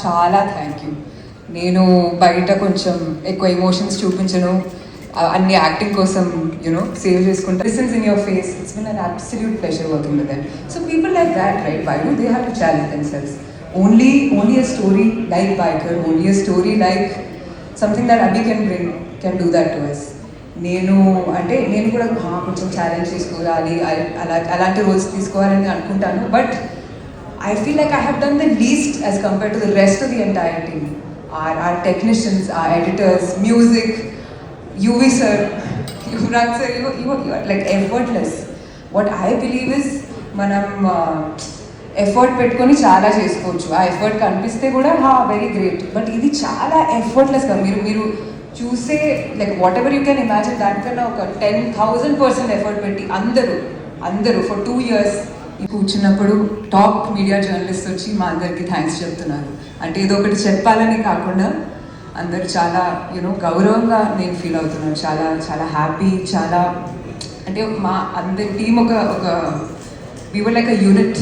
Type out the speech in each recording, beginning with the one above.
చాలా thank you. నేను బయట కొంచెం ఎక్కువ ఎమోషన్స్ చూపించను, అన్ని యాక్టింగ్ కోసం సేవ్ చేసుకుంటా. Listens in your face, it's been an absolute pleasure working with them. So people like that, right? Why do they have to challenge themselves? Only a story like Biker, only a story like something that Abhi can do that to us. నేను కూడా కొంచెం challenge తీసుకోవాలి, అలాంటి roles తీసుకోవాలని అనుకుంటాను. But I feel like I have done the least as compared to the rest of the entire team. Our technicians, our editors, music, UV sir, Yuvraj sir, you are like effortless. What I believe is మనం effort పెట్టుకొని చాలా చేసుకోవచ్చు. ఆ effort కనిపిస్తే కూడా very great. But ఇది చాలా ఎఫర్ట్లెస్గా మీరు చూసే like what ever you can imagine దానికన్నా ఒక 10,000% ఎఫర్ట్ పెట్టి అందరూ ఫర్ 2 years కూర్చున్నప్పుడు టాప్ మీడియా జర్నలిస్ట్ వచ్చి మా అందరికి థ్యాంక్స్ చెప్తున్నారు. అంటే ఏదో ఒకటి చెప్పాలని కాకుండా అందరు చాలా గౌరవంగా నేను ఫీల్ అవుతున్నాను. చాలా చాలా హ్యాపీ. చాలా అంటే మా అందరి టీం ఒక we were like a unit.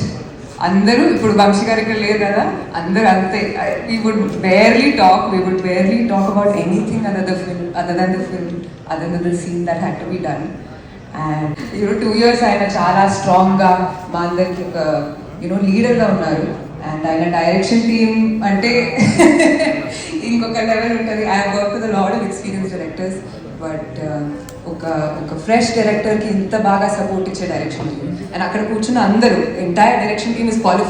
అందరూ ఇప్పుడు వంశీ గారు ఇక్కడ లేరు కదా, అందరూ అంతే. We would barely talk about anything other than the scene that had to be done. And 2 years ఆయన చాలా స్ట్రాంగ్గా మా అందరికి ఒక లీడర్గా ఉన్నారు. అండ్ ఆయన డైరెక్షన్ టీమ్ అంటే ఇంకొక లెవెల్ ఉంటుంది. I work with lot of experience directors, but ఒక ఫ్రెష్ డైరెక్టర్కి ఇంత బాగా సపోర్ట్ ఇచ్చే డైరెక్షన్ టీమ్. అండ్ అక్కడ కూర్చున్న అందరూ entire direction team is qualified.